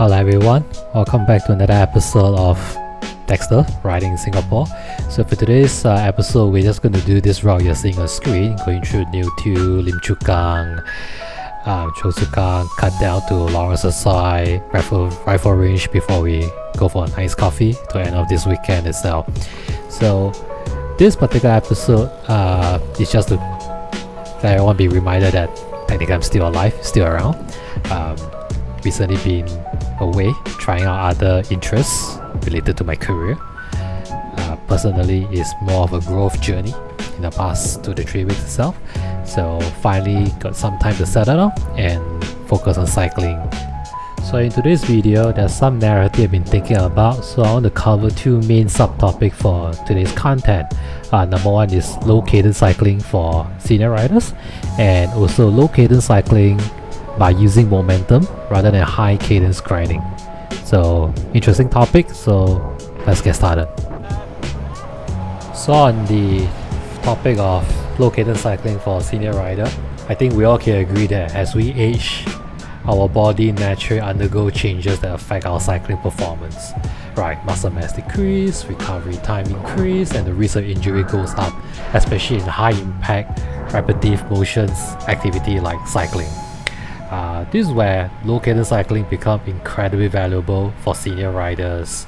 Hello everyone, welcome back to another episode of Dexter Riding in Singapore. So for today's episode, we're just going to do this route you're seeing on screen, going through New Tu, Lim Chu Kang, Choa Chu Kang, cut down to Lawrence Asai rifle range before we go for a nice coffee to end of this weekend itself. So this particular episode is just to let everyone be reminded that technically I'm still alive, still around. Recently been away trying out other interests related to my career. Personally, it's more of a growth journey in the past 2 to 3 weeks itself. So finally got some time to settle down and focus on cycling. So in today's video, there's some narrative I've been thinking about, so I want to cover 2 main subtopics for today's content. Number 1 is low cadence cycling for senior riders, and also low cadence cycling by using momentum rather than high cadence grinding. So interesting topic, so let's get started. So on the topic of low cadence cycling for senior rider, I think we all can agree that as we age, our body naturally undergo changes that affect our cycling performance. Right, muscle mass decrease, recovery time increase, and the risk of injury goes up, especially in high impact, repetitive motions activity like cycling. This is where low cadence cycling becomes incredibly valuable for senior riders,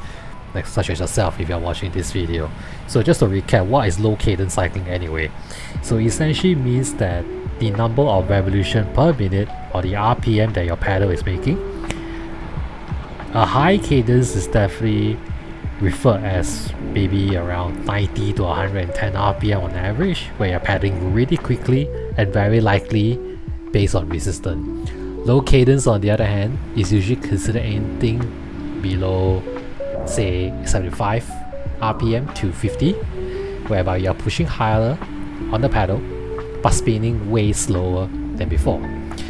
like such as yourself if you're watching this video. So just to recap, what is low cadence cycling anyway? So essentially means that the number of revolution per minute, or the RPM that your pedal is making. A high cadence is definitely referred as maybe around 90 to 110 RPM on average, where you're pedaling really quickly and very likely based on resistance. Low cadence, on the other hand, is usually considered anything below, say, 75 RPM to 50, whereby you're pushing higher on the pedal but spinning way slower than before.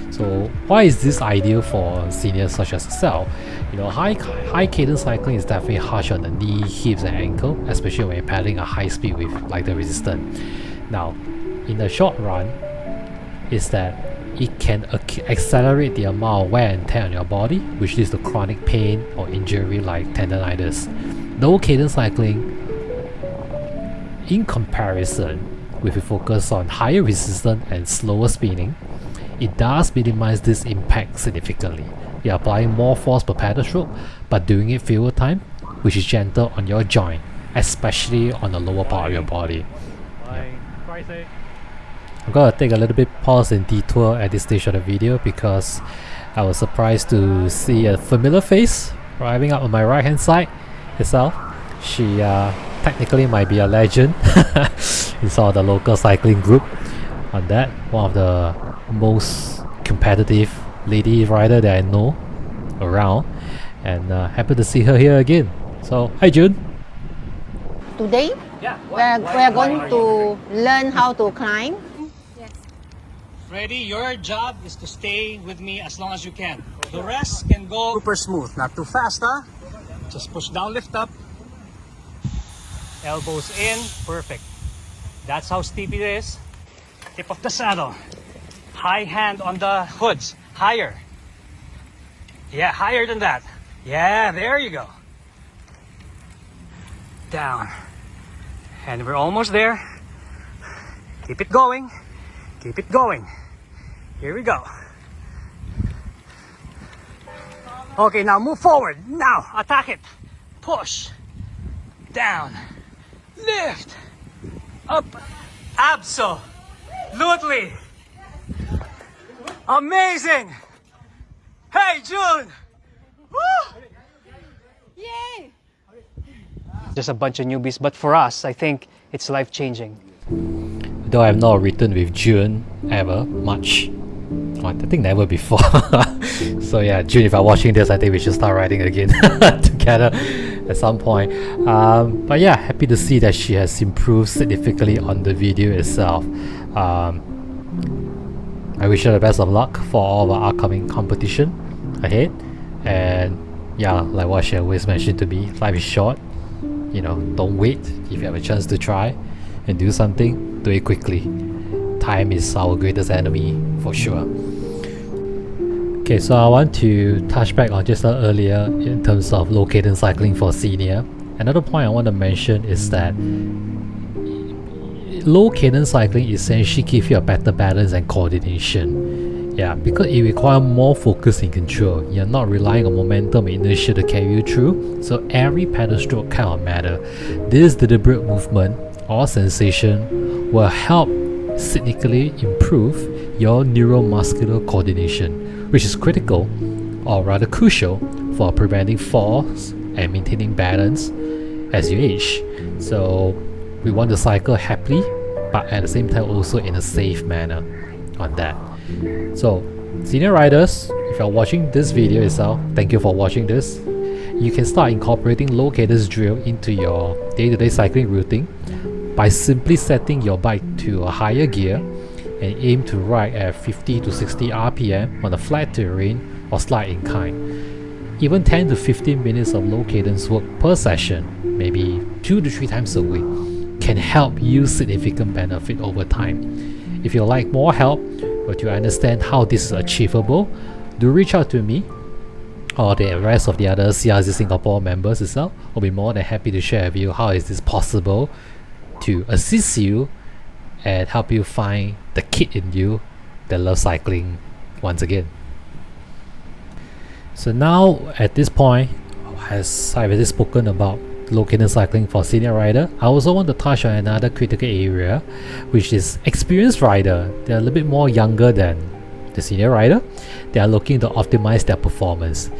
So why is this ideal for seniors such as yourself? You know, high cadence cycling is definitely harsh on the knee, hips and ankle, especially when you're pedaling at high speed with like the resistance. Now, in the short run, is that it can accelerate the amount of wear and tear on your body, which leads to chronic pain or injury like tendonitis. Low cadence cycling, in comparison, with a focus on higher resistance and slower spinning, it does minimize this impact significantly. You're applying more force per pedal stroke, but doing it fewer times, which is gentle on your joint, especially on the lower part of your body. Yeah. I'm gonna take a little bit pause and detour at this stage of the video because I was surprised to see a familiar face arriving up on my right hand side itself. She technically might be a legend in some of the local cycling group on that. One of the most competitive lady rider that I know around, and happy to see her here again. So hi June. Today we're going to learn how to climb. Ready? Your job is to stay with me as long as you can. The rest can go super smooth, not too fast, huh? Just push down, lift up. Elbows in, perfect. That's how steep it is. Tip of the saddle. High hand on the hoods, higher. Yeah, higher than that. Yeah, there you go. Down. And we're almost there. Keep it going. Keep it going. Here we go. Okay, now move forward. Now, attack it. Push. Down. Lift. Up. Absolutely. Amazing. Hey, June. Woo! Yay! Just a bunch of newbies, but for us, I think it's life-changing. Though I have not written with June ever much, I think never before. So yeah, June, if you're watching this, I think we should start writing again together at some point. But yeah, happy to see that she has improved significantly on the video itself. I wish her the best of luck for all of our upcoming competition ahead. And yeah, like what she always mentioned to me, life is short. You know, don't wait. If you have a chance to try and do something, do it quickly. Time is our greatest enemy for sure. Okay, so I want to touch back on just earlier in terms of low cadence cycling for senior. Another point I want to mention is that low cadence cycling essentially gives you a better balance and coordination. Yeah, because it requires more focus and control. You're not relying on momentum and inertia to carry you through, so every pedal stroke kind of matter. This deliberate movement or sensation will help significantly improve your neuromuscular coordination, which is critical, or rather crucial, for preventing falls and maintaining balance as you age. So we want to cycle happily, but at the same time also in a safe manner on that. So senior riders, if you're watching this video itself, thank you for watching this. You can start incorporating low cadence drill into your day-to-day cycling routine by simply setting your bike to a higher gear and aim to ride at 50 to 60 RPM on a flat terrain or slight incline. Even 10 to 15 minutes of low cadence work per session, maybe 2 to 3 times a week, can help you significant benefit over time. If you'd like more help or to understand how this is achievable, do reach out to me or the rest of the other CRZ Singapore members itself. I'll be more than happy to share with you how is this possible to assist you and help you find the kid in you that loves cycling once again. So now at this point, as I've already spoken about low cadence cycling for senior rider, I also want to touch on another critical area, which is experienced rider. They're a little bit more younger than the senior rider. They are looking to optimize their performance.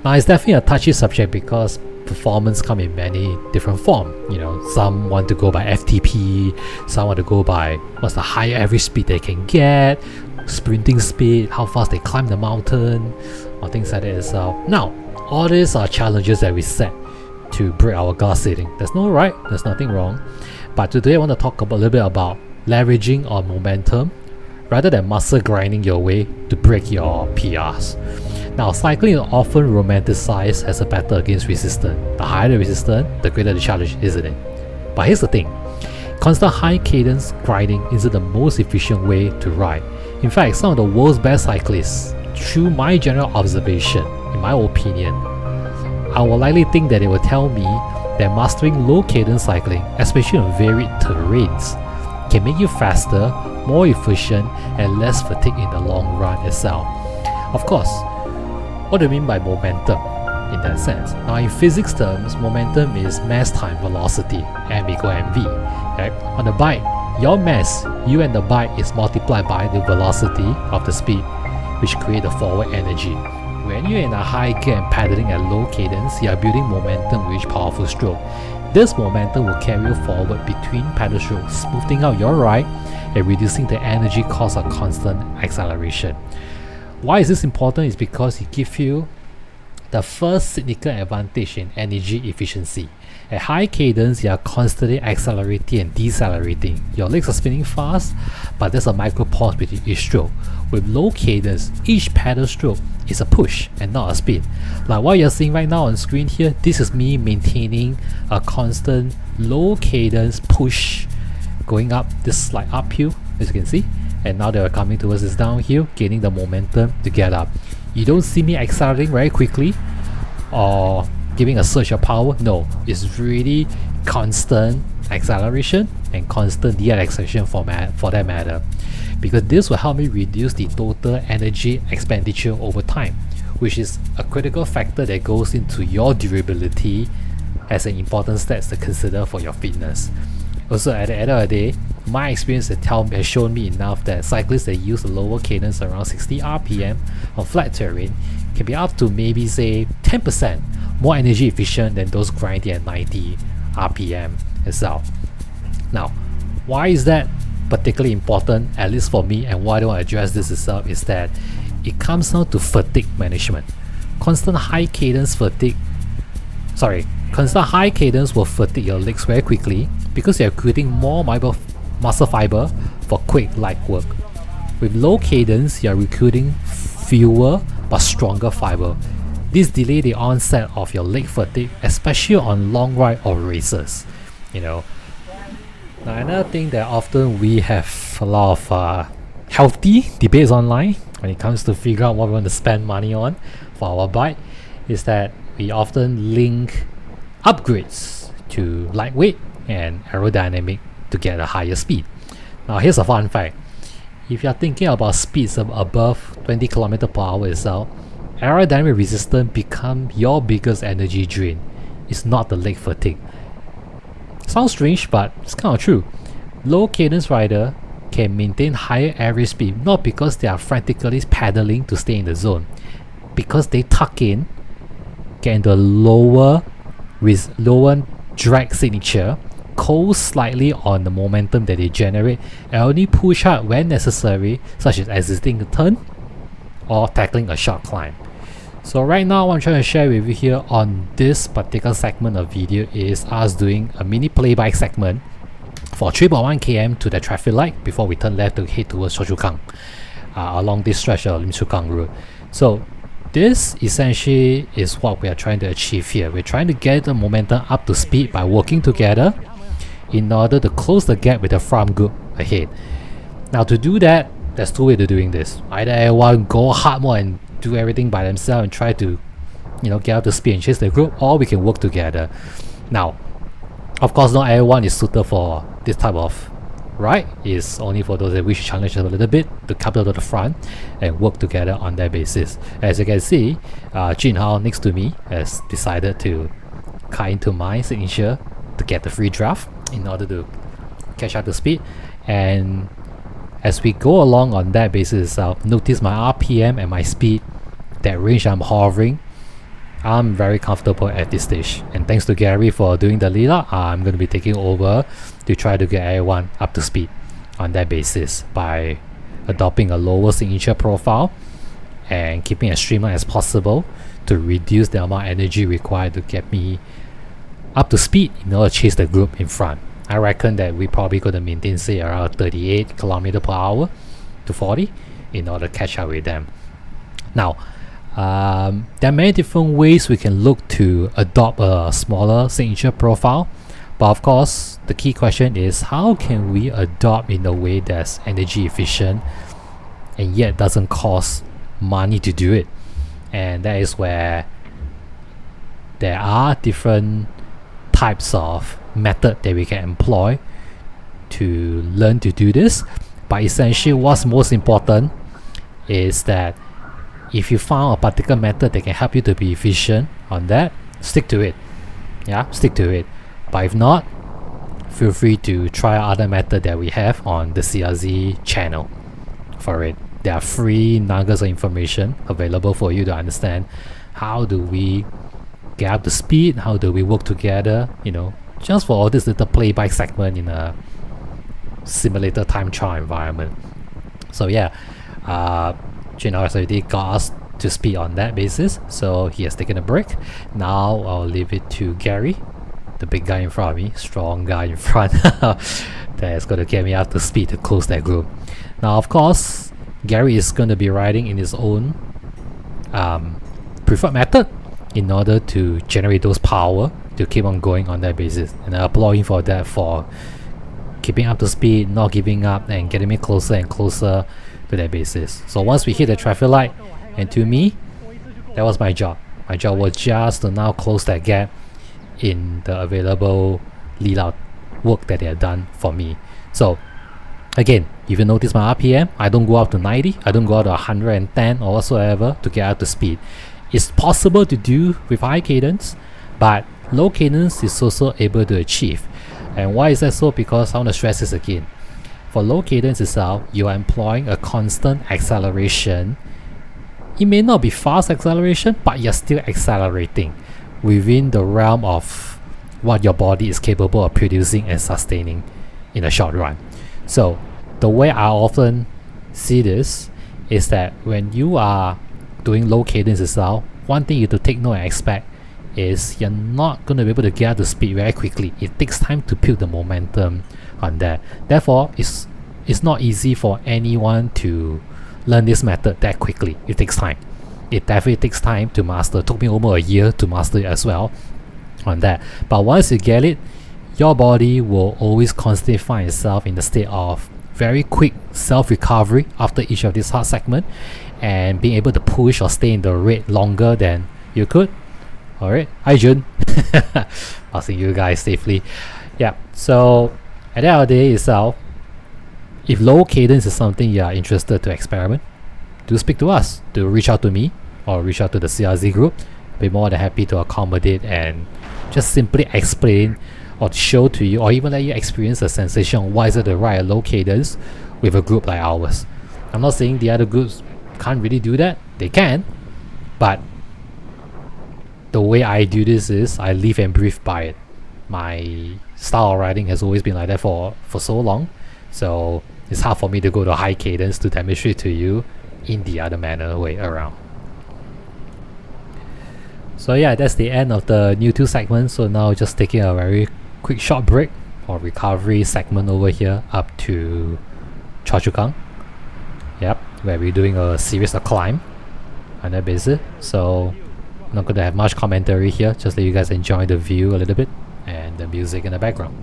Now it's definitely a touchy subject because performance come in many different forms. You know, some want to go by FTP, some want to go by what's the higher average speed they can get, sprinting speed, how fast they climb the mountain, or things like that as well. Now, all these are challenges that we set to break our glass ceiling. There's no right, there's nothing wrong. But today I want to talk a little bit about leveraging on momentum rather than muscle grinding your way to break your PRs. Now, cycling is often romanticized as a battle against resistance. The higher the resistance, the greater the challenge, isn't it? But here's the thing. Constant high cadence grinding isn't the most efficient way to ride. In fact, some of the world's best cyclists, through my general observation, in my opinion, I will likely think that they will tell me that mastering low cadence cycling, especially on varied terrains, can make you faster, more efficient, and less fatigued in the long run itself. Of course, what do you mean by momentum in that sense? Now, in physics terms, momentum is mass times velocity, m equal mv. Right? On the bike, your mass, you and the bike, is multiplied by the velocity of the speed, which create the forward energy. When you're in a high gear and pedaling at low cadence, you are building momentum with each powerful stroke. This momentum will carry you forward between pedal strokes, smoothing out your ride and reducing the energy cost of constant acceleration. Why is this important? Is because it gives you the first significant advantage in energy efficiency. At high cadence, you are constantly accelerating and decelerating. Your legs are spinning fast, but there's a micro pause between each stroke. With low cadence, each pedal stroke is a push and not a spin. Like what you're seeing right now on screen here, this is me maintaining a constant low cadence push going up this slight uphill, as you can see. And now they are coming towards this downhill, gaining the momentum to get up. You don't see me accelerating very quickly or giving a surge of power. No, it's really constant acceleration and constant deceleration for that matter, because this will help me reduce the total energy expenditure over time, which is a critical factor that goes into your durability as an important step to consider for your fitness. Also, at the end of the day, my experience has shown me enough that cyclists that use a lower cadence around 60 RPM on flat terrain can be up to maybe say 10% more energy efficient than those grinding at 90 RPM itself. Now, why is that particularly important, at least for me, and why I don't address this itself, is that it comes down to fatigue management. Constant high cadence will fatigue your legs very quickly because you're creating more muscle fiber for quick light work. With low cadence, you're recruiting fewer but stronger fiber. This delay the onset of your leg fatigue, especially on long ride or races. You know. Now, another thing that often we have a lot of healthy debates online when it comes to figure out what we want to spend money on for our bike is that we often link upgrades to lightweight and aerodynamic to get a higher speed. Now here's a fun fact. If you're thinking about speeds above 20 km per hour itself, aerodynamic resistance become your biggest energy drain. It's not the leg fatigue. Sounds strange, but it's kind of true. Low cadence rider can maintain higher average speed not because they are frantically pedaling to stay in the zone, because they tuck in, get into a lower drag signature, coast slightly on the momentum that they generate, and only push hard when necessary, such as exiting a turn or tackling a short climb. So right now what I'm trying to share with you here on this particular segment of video is us doing a mini play-by segment for 3.1 km to the traffic light before we turn left to head towards Choa Chu Kang along this stretch of Lim Chu Kang Road. So this essentially is what we are trying to achieve here. We're trying to get the momentum up to speed by working together in order to close the gap with the front group ahead. Now to do that, there's two ways to doing this. Either everyone go hard more and do everything by themselves and try to get up to speed and chase the group, or we can work together. Now of course not everyone is suited for this type of ride. It's only for those that wish to challenge a little bit to come to the front and work together on that basis. As you can see, Jin Hao next to me has decided to cut into my signature to get the free draft in order to catch up to speed. And as we go along on that basis itself, notice my RPM and my speed, that range I'm hovering, I'm very comfortable at this stage. And thanks to Gary for doing the lead up, I'm going to be taking over to try to get everyone up to speed on that basis by adopting a lower signature profile and keeping as streamlined as possible to reduce the amount of energy required to get me up to speed in order to chase the group in front. I reckon that we probably going to maintain say around 38 km per hour to 40 in order to catch up with them. Now there are many different ways we can look to adopt a smaller signature profile, but of course the key question is how can we adopt in a way that's energy efficient and yet doesn't cost money to do it. And that is where there are different types of method that we can employ to learn to do this, but essentially what's most important is that if you found a particular method that can help you to be efficient on that, stick to it. Stick to it. But if not, feel free to try other method that we have on the CRZ channel for it. There are free nuggets of information available for you to understand how do we get up to speed, how do we work together, just for all this little play-by segment in a simulator time trial environment. So yeah, Jin has already got us to speed on that basis, so he has taken a break. Now I'll leave it to Gary, the big guy in front of me, strong guy in front, that is going to get me up to speed to close that group. Now of course, Gary is going to be riding in his own preferred method in order to generate those power to keep on going on that basis, and I applaud him for that, for keeping up to speed, not giving up, and getting me closer and closer to that basis. So once we hit the traffic light, and to me, that was my job. My job was just to now close that gap in the available lead out work that they have done for me. So again, if you notice my RPM, I don't go up to 90, I don't go up to 110 or whatsoever to get up to speed. It's possible to do with high cadence, but low cadence is also able to achieve. And why is that so? Because I want to stress this again. For low cadence itself, you are employing a constant acceleration. It may not be fast acceleration, but you're still accelerating within the realm of what your body is capable of producing and sustaining in a short run. So the way I often see this is that when you are doing low cadence itself, one thing you have to take note and expect is you're not going to be able to get up to speed very quickly. It takes time to build the momentum on that. Therefore, it's not easy for anyone to learn this method that quickly. It takes time. It definitely takes time to master. It took me over a year to master it as well on that. But once you get it, your body will always constantly find itself in the state of very quick self-recovery after each of these hard segment, and being able to push or stay in the rate longer than you could. Alright, hi Jun. Passing you guys safely. Yeah, so at the end of the day itself, if low cadence is something you are interested to experiment, do speak to us, to reach out to me or reach out to the CRZ group. I'll be more than happy to accommodate and just simply explain or show to you, or even let you experience the sensation of why is it to write a low cadence with a group like ours. I'm not saying the other groups can't really do that, they can, but the way I do this is I live and breathe by it. My style of writing has always been like that for so long, so it's hard for me to go to high cadence to demonstrate to you in the other manner way around. So yeah, that's the end of the new 2 segments. So now just taking a very quick short break for recovery segment over here up to Choa Chu Kang. Yep, where we're doing a series of climb on that basis. So I'm not going to have much commentary here, just let you guys enjoy the view a little bit and the music in the background.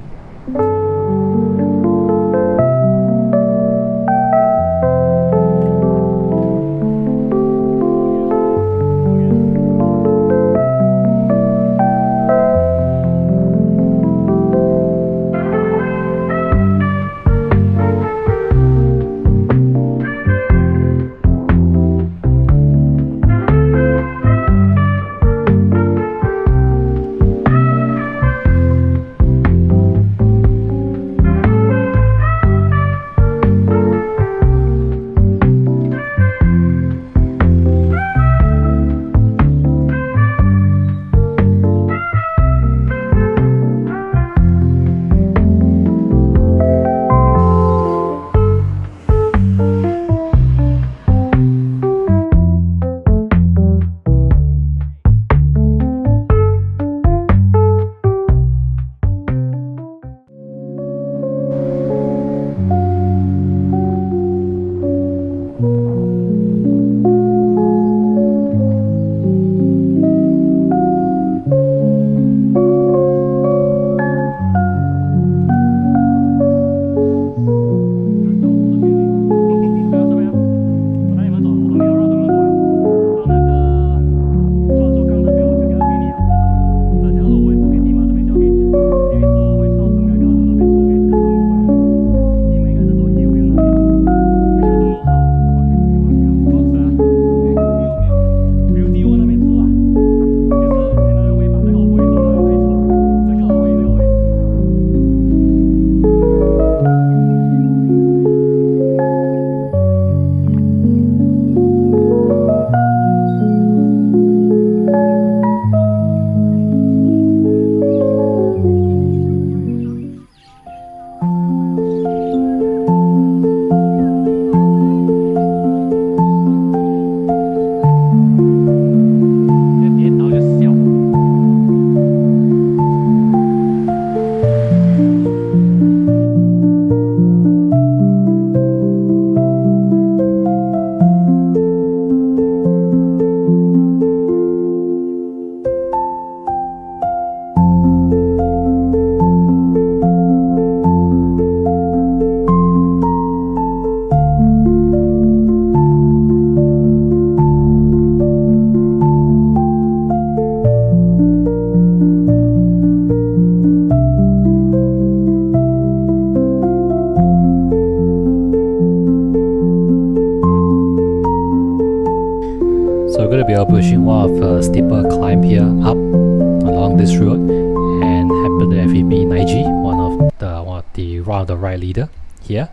We are pushing one of a steeper climb here up along this road, and happen to have with me Naiji, one of the right leader here.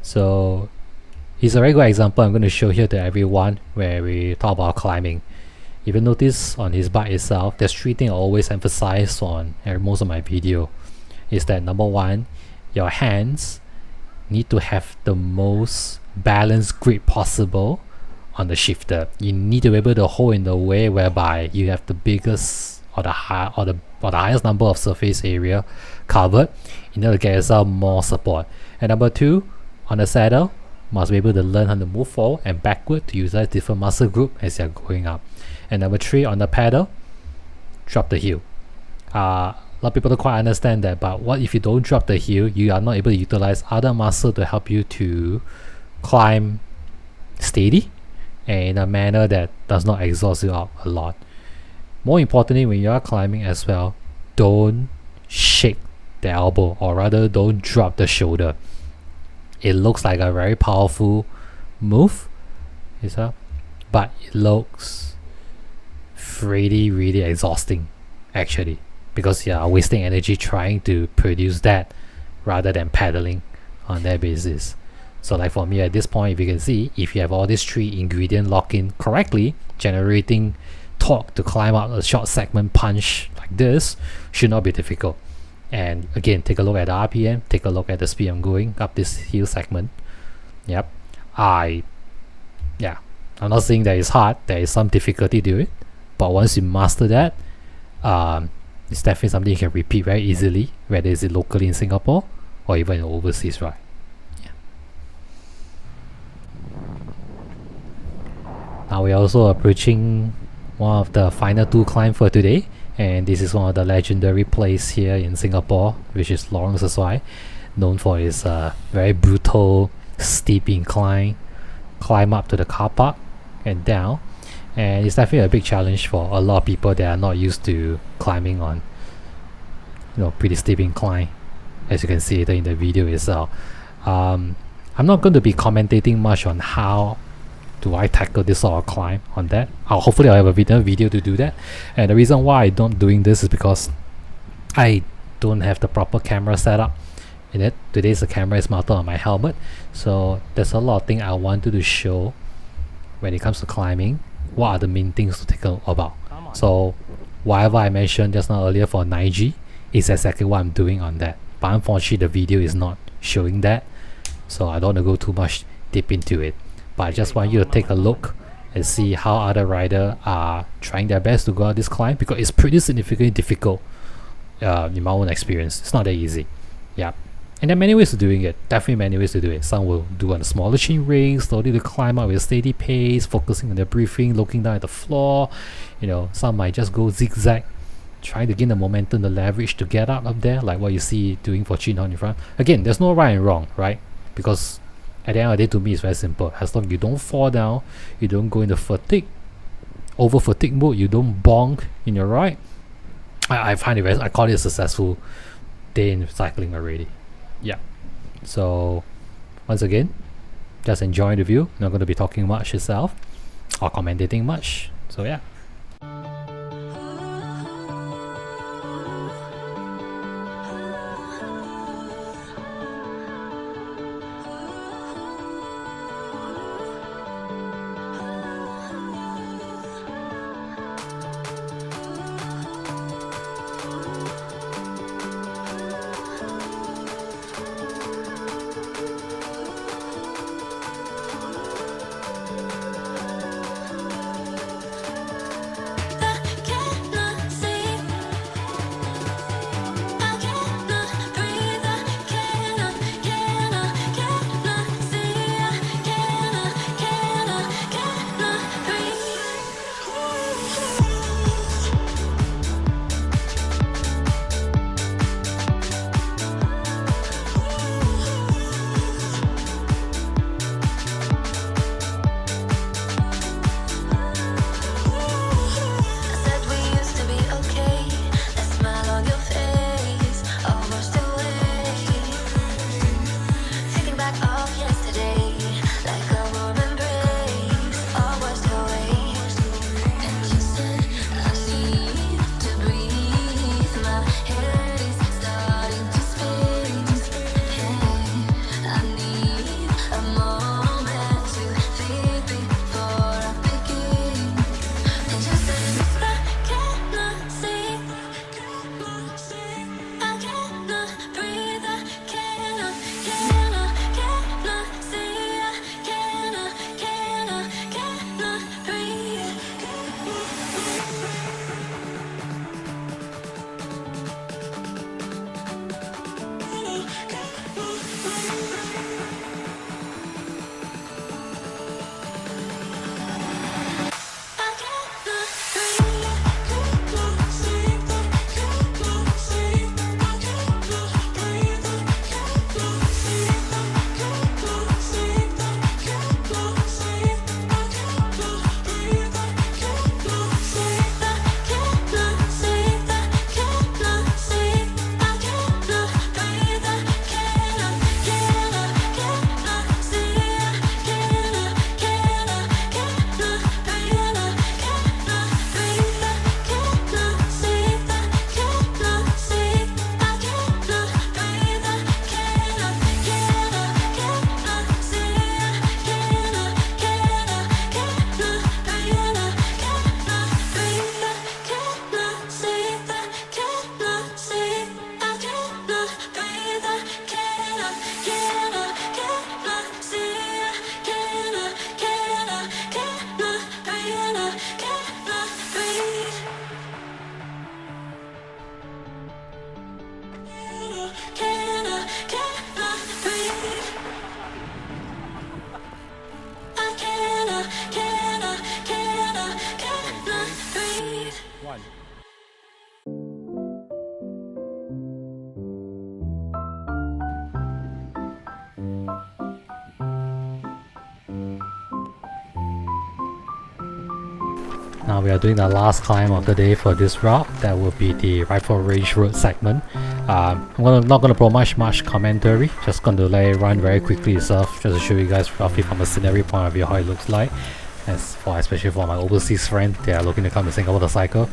So it's a very good example I'm going to show here to everyone where we talk about climbing. If you notice on his bike itself, there's 3 things I always emphasize on most of my video. Is that number 1, your hands need to have the most balanced grip possible on the shifter. You need to be able to hold in the way whereby you have the biggest or the highest number of surface area covered in order to get yourself more support. And number 2, on the saddle, must be able to learn how to move forward and backward to utilize different muscle group as you're going up. And number 3, on the pedal, drop the heel. A lot of people don't quite understand that, but what if you don't drop the heel, you are not able to utilize other muscle to help you to climb steady and in a manner that does not exhaust you out a lot. More importantly, when you are climbing as well, don't shake the elbow, or rather don't drop the shoulder. It looks like a very powerful move, but it looks really exhausting actually, because you are wasting energy trying to produce that rather than pedaling on that basis. So like for me at this point, if you can see, if you have all these 3 ingredients locked in correctly, generating torque to climb up a short segment punch like this should not be difficult. And again, take a look at the RPM, take a look at the speed I'm going up this heel segment. Yep, I'm not saying that it's hard, there is some difficulty to it, but once you master that, it's definitely something you can repeat very easily, whether it's locally in Singapore or even overseas, right? Now we're also approaching one of the final 2 climbs for today, and this is one of the legendary place here in Singapore, which is Lorong Sesuai, known for its very brutal steep incline climb up to the car park and down. And it's definitely a big challenge for a lot of people that are not used to climbing on pretty steep incline, as you can see it in the video itself. I'm not going to be commentating much on how do I tackle this sort of climb on that. Hopefully I'll have a video to do that. And the reason why I don't doing this is because I don't have the proper camera setup in it. Today's the camera is mounted on my helmet, so there's a lot of things I wanted to show when it comes to climbing. What are the main things to take about? So whatever I mentioned just now earlier for 9G is exactly what I'm doing on that, but unfortunately the video is not showing that, so I don't want to go too much deep into it. But I just want you to take a look and see how other riders are trying their best to go out this climb, because it's pretty significantly difficult in my own experience. It's not that easy. Yeah. And there are many ways of doing it, definitely many ways to do it. Some will do on a smaller chainring, slowly to climb up with a steady pace, focusing on their breathing, looking down at the floor. Some might just go zigzag, trying to gain the momentum, the leverage to get up there, like what you see doing for Chin on in front. Again, there's no right and wrong, right? Because at the end of the day, to me, it's very simple. As long as you don't fall down, you don't go into over fatigue mode, you don't bonk in your ride, I find it I call it a successful day in cycling already. Yeah. So once again, just enjoy the view. Not going to be talking much itself or commentating much. So yeah. Now we are doing the last climb of the day for this route. That will be the Rifle Range Road segment. I'm not going to provide much commentary, just going to let it run very quickly itself, just to show you guys roughly from a scenery point of view how it looks like. Especially for my overseas friend, they are looking to come to Singapore to cycle.